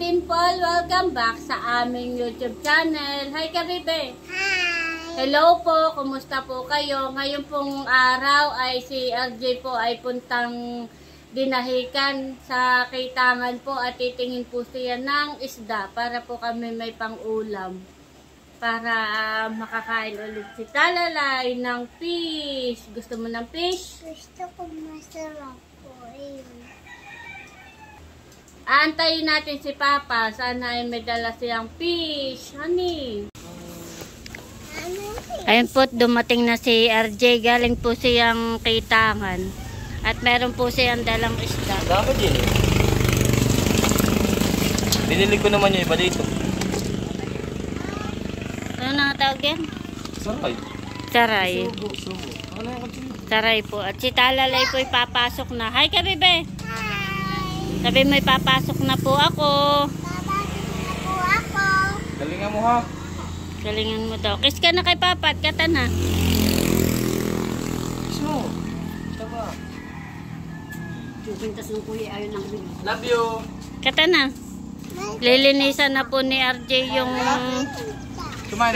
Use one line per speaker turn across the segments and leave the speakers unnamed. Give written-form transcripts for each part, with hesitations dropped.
Dimple! Welcome back sa aming YouTube channel. Hi Karibe!
Hi!
Hello po! Kumusta po kayo? Ngayon pong araw ay si RJ po ay puntang dinahikan sa Kaitangan po at titingin po siya ng isda para po kami may pang-ulam. Para makakain ulit si Talalay ng fish. Gusto mo ng fish?
Gusto ko masarap po.
Aantayin natin si Papa. Sana ay may dala siyang fish. Honey. Ayun po, dumating na si RJ. Galing po siyang Kaitangan. At meron po siyang dalang isda.
Dami din eh. Binili ko naman yung iba dito.
Ano na tawag yan?
Saray.
Saray.
Subo. Ano yung kutsin?
Saray po. At si Talalay po ipapasok na. Hi Karibe!
Hi!
Sabi mo ipapasok na po ako.
Babasok na po ako.
Galingan mo ha.
Galingan mo daw. Kiss ka na kay Papa at kata na.
So, taba.
Pintas ng kuya ayaw ng bili.
Love you.
Kata na. Lilinisan na po ni RJ yung...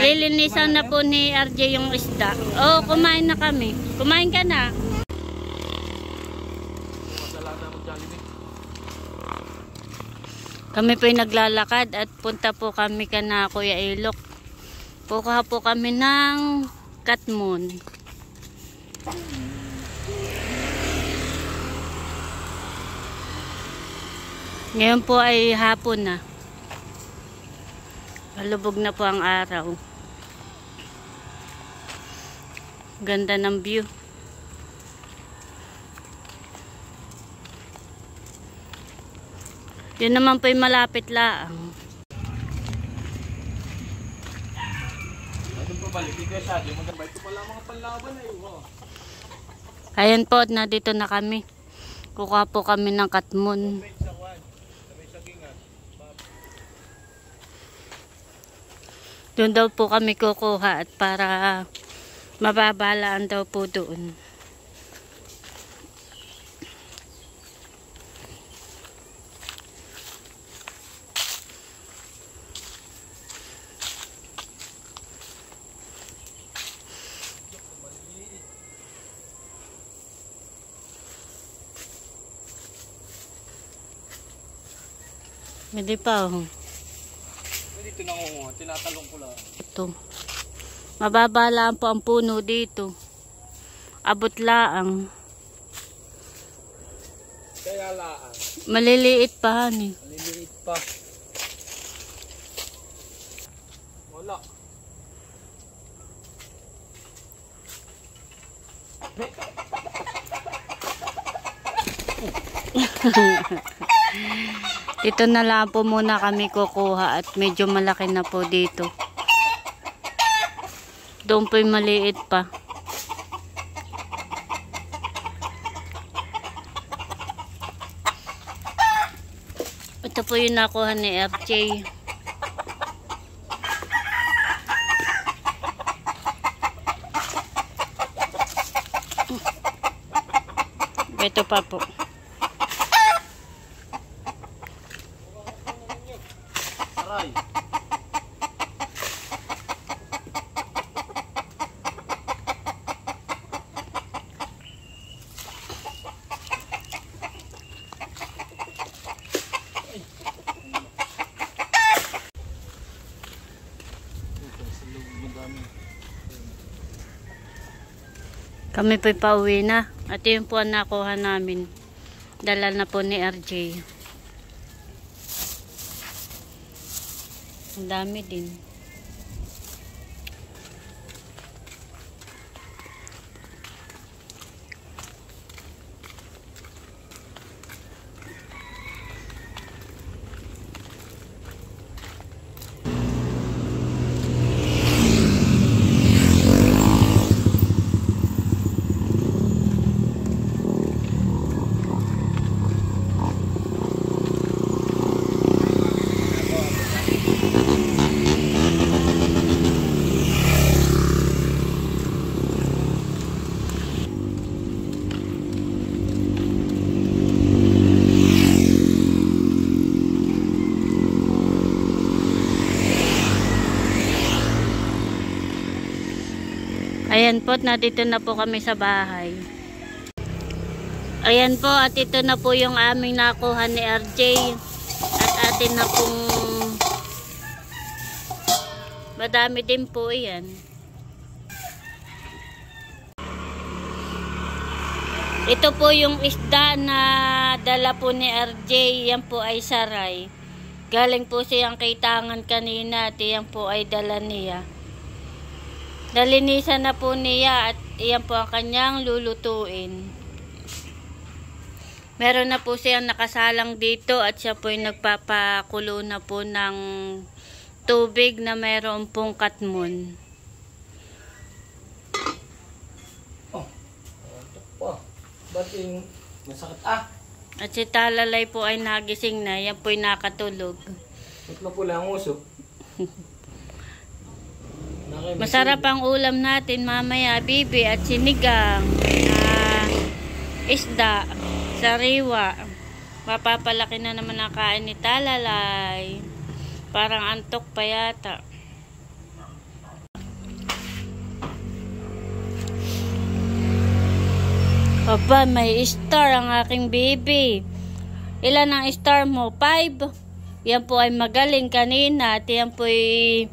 Lilinisan na po ni RJ yung isda. Oh, kumain na kami. Kumain ka na. Kami po yung naglalakad at punta po kami kana Kuya Ilok. Kukuha po kami ng katmon. Ngayon po ay hapon na. Malubog na po ang araw. Ganda ng view. Yun naman po yung malapit laang.
Anong pabalik? Ikaw siya. Di mo nabay ko pala mga panlaban na yun.
Ayan po, na dito na kami. Kukuha po kami ng katmon. Doon daw po kami kukuha at para mababalaan daw po doon. Hindi pa oh.
Dito na ako. Tinatalong ko lang.
Ito. Mababa lang po ang puno dito. Abot laang.
Kaya laan.
Maliliit pa hani.
Maliliit pa. Wala. Dito na lang po muna kami kukuha at medyo malaki na po dito. Doon po yung maliit pa. Ito po yung nakuha ni FJ. Ito pa po. Saray.
Kami po'y pauwi na. At yun po ang nakuha namin. Dala na po ni RJ. Ang dami din.
Ayan po, nandito na po kami sa bahay. Ayan po, at ito na po yung aming nakuha ni RJ. At atin na pong madami din po yan. Ito po yung isda na dala po ni RJ. Yan po ay saray. Galing po siyang kaitangan kanina at yan po ay dala niya. Nalinisan na po niya at yan po ang kanyang lulutuin. Meron na po siyang nakasalang dito at siya po ay nagpapakulo na po ng tubig na meron pong katmon.
Ba't yung masakit
At si Talalay po ay nagising na. Yan po ay nakatulog.
ba't mapula ang uso?
Masarap ang ulam natin mamaya, bibi at sinigang na isda, sariwa. Mapapalaki na naman ang kain ni Talalay. Parang antok pa yata. Aba, may star ang aking baby. Ilan ang star mo? 5. Yan po ay magaling kanina. At yan po ay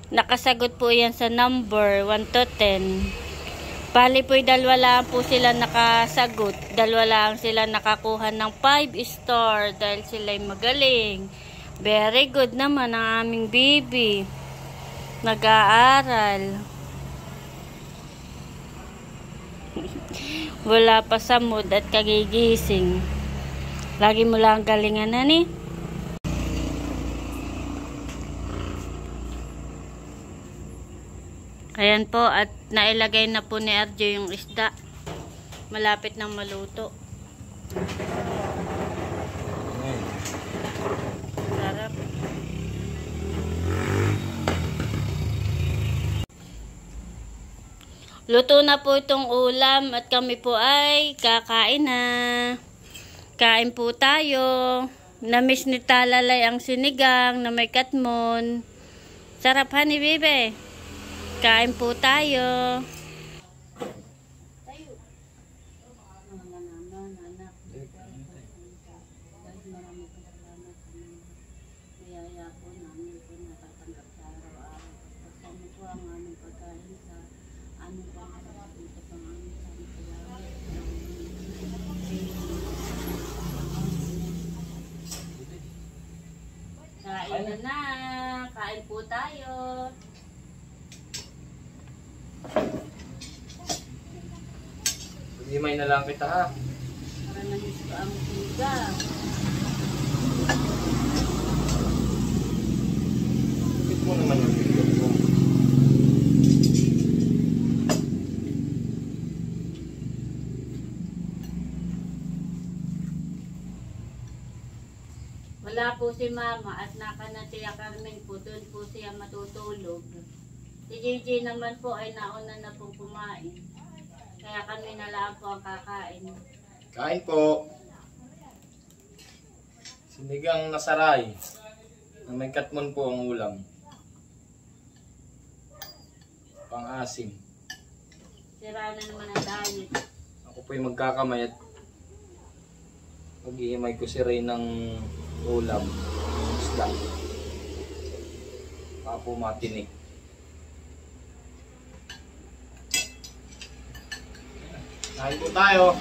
nakasagot po yan sa number 1 to 10. Bali po ay 2 lang po sila nakasagot. 2 lang sila nakakuha ng 5 star dahil sila ay magaling. Very good naman ang aming baby. Nag-aaral. Wala pa sa mood at kagigising. Lagi mo lang galingan na ni. Ayan po at nailagay na po ni RJ yung isda. Malapit nang maluto. Sarap. Luto na po itong ulam at kami po ay kakain na. Kain po tayo. Namiss ni Talalay ang sinigang na may katmon. Sarap ha ni Bebe. Kain po tayo. Kain na. Kain po tayo.
Hindi may nalang kita ha.
Para namiss ko ang sinigang.
Bakit mo naman yung video mo?
Wala po si Mama at naka na Tia Carmen po. Doon po siya matutulog. Si JJ naman po ay nauna na pong kumain. Kaya kami na lang po ang kakain.
Kain po. Sinigang na saray. Na may katmon po ang ulam. Pang-asim.
Sira na naman ang diet.
Ako po yung magkakamay at mag-iimay ko si Ray ng ulam. Isda. Baka po matinik. Kain po tayo.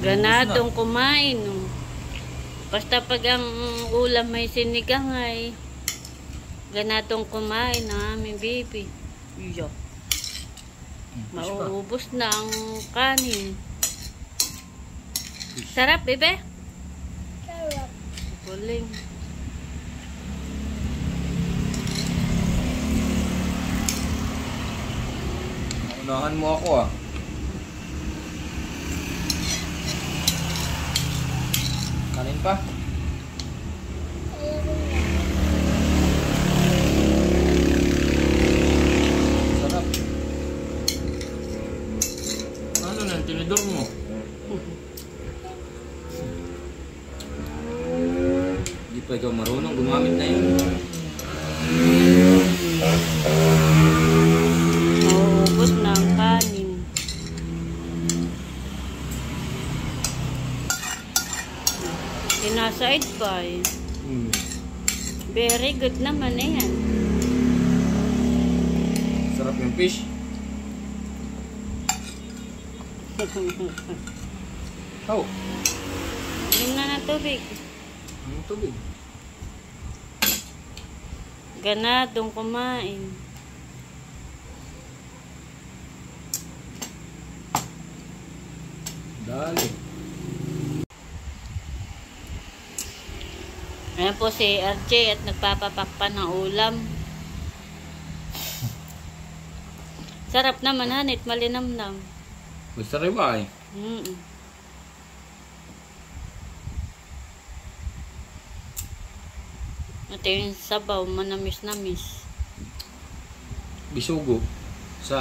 Ganadong kumain. No? Basta pag ang ulam may sinigang ay ganadong kumain na aming baby. Iyo. Mauubos na ang kanin. Sarap, bebe?
Sarap.
Galing.
Unahan mo ako ah. Kanin pa?
Ayun na.
Hindi pa ikaw marunong gumamit na yun.
Mauubos na ang kanin. Sinaside pa eh. Very good naman na yan.
Sarap yung fish. Oh,
Inom na ng tubig.
anong tubig?
Ganadong kumain.
Dali.
Ayan po si RJ at nagpapapakpan ng ulam. Sarap naman hanit, malinamnam.
Gusto rin ba eh?
Ito yung sabaw, manamis-namis.
Bisugo. Sa...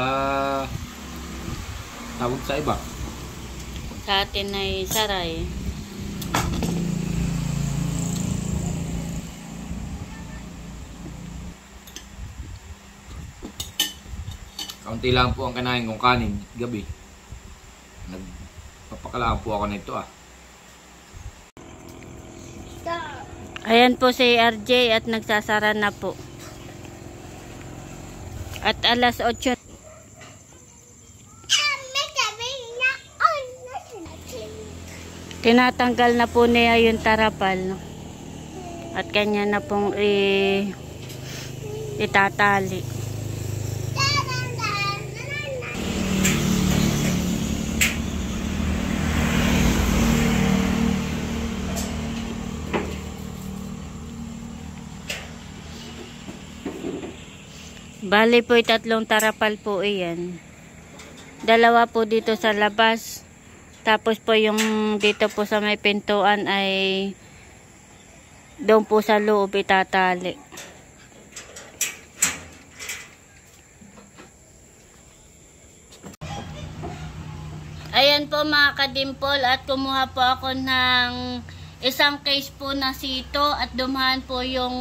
tawag sa iba.
Sa atin ay saray.
Kaunti lang po ang kanain kong kanin gabi. Nagpapakalaan po ako nito ah.
Star.
Ayan po si RJ at nagsasara na po. At alas 8. Tinatanggal na po niya yung tarapal. At kanya na pong itatali. Bali po 3 tarapal po iyan. 2 po dito sa labas. Tapos po yung dito po sa may pintuan ay doon po sa loob itatali. Ayan po mga kadimpol at kumuha po ako ng isang case po na sito at dumahan po yung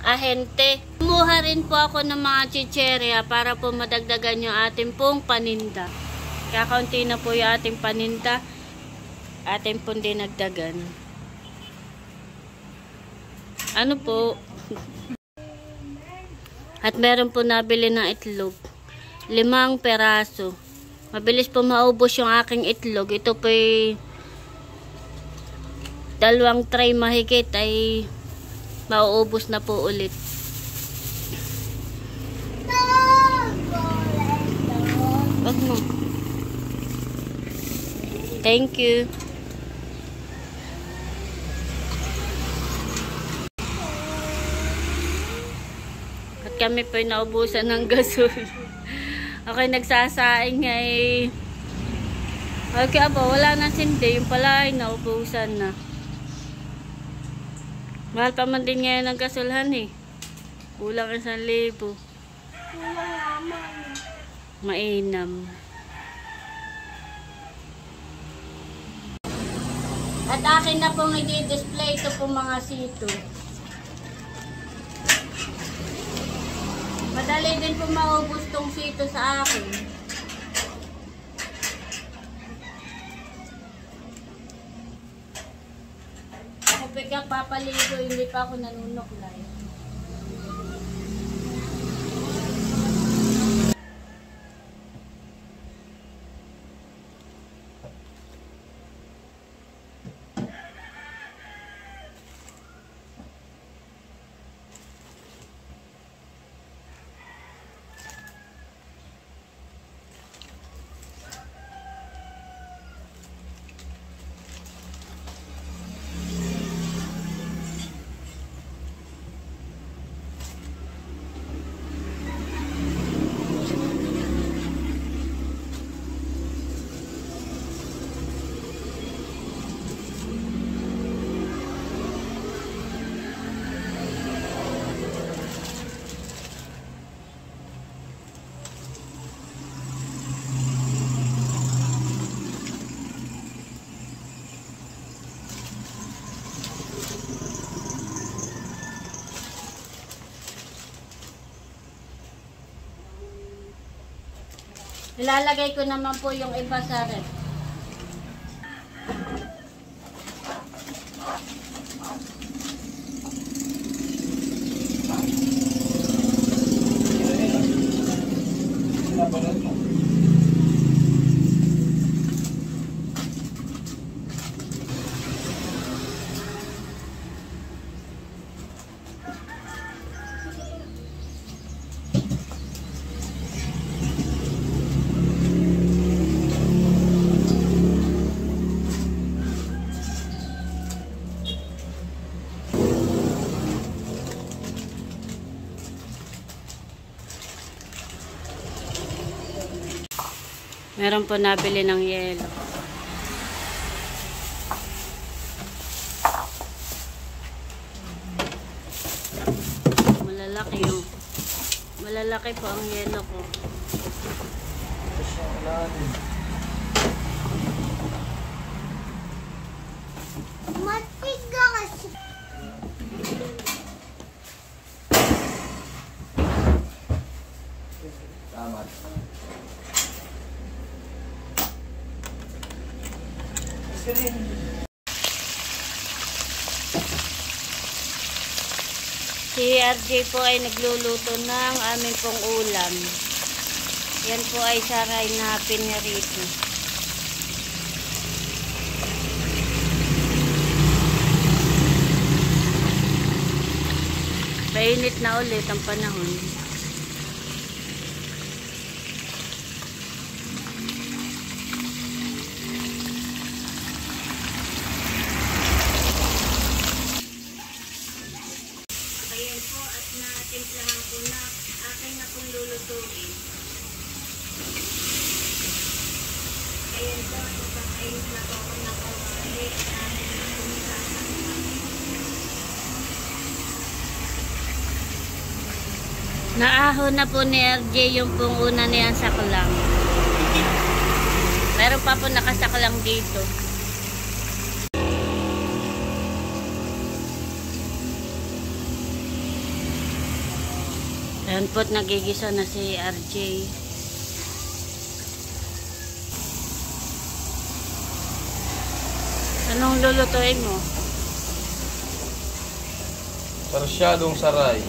ahente. Kumuha rin po ako ng mga chicherya para po madagdagan yung ating pong paninda. Kakaunti na po yung ating paninda. Ating pong dinagdagan. Ano po? At meron po nabili ng itlog. 5 peraso. Mabilis po maubos yung aking itlog. Ito po 2 tray mahigit ay mauubos na po ulit. Wag mo. Thank you. At kami po naubusan ng gasol. Okay, nagsasaing ay okay po, wala na sindi. Yung pala ay naubusan na. Mahal pa man din ngayon ng gasolhan eh. Kulang 1,000. Mainam. At akin na pong i-display ito po mga sito. Madali din po maubos tong sito sa akin. Ako papaligo, hindi pa ako nanunuklay.
Ilalagay ko naman po yung iba sa ref.
Meron po nabili ng yelo. Malalaki po ang yelo ko.
Matigas.
Tama.
Si RJ po ay nagluluto ng amin pong ulam. Yan po ay saray na pinarito. Mainit na ulit ang panahon. Ayan po at natimplahan ko na akin na pong lulutuin. Ayan po, napakainit na po ako ng kawali at akin na pong sasaktan. Naahon na po ni RJ yung pong una niyang saklang. Meron pa po nakasaklang dito. Ayan po't nagigisa na si RJ. Anong lulutuin mo?
Sarsyadong saray.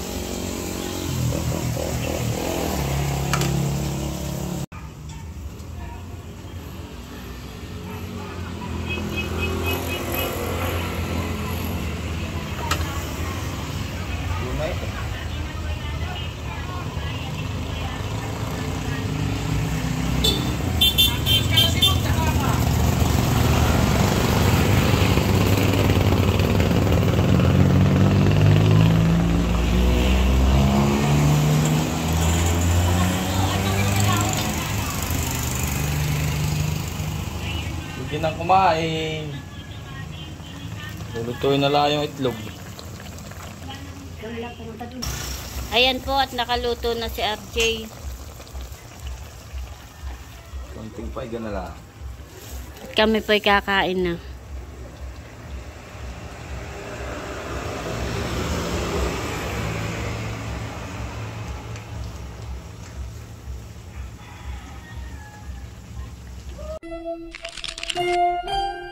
Hindi nang kumain. Lulutuin na lang yung itlog.
Ayan po at nakaluto na si RJ.
Konting paiga na lang.
Kami po'y kakain na.
Thank you.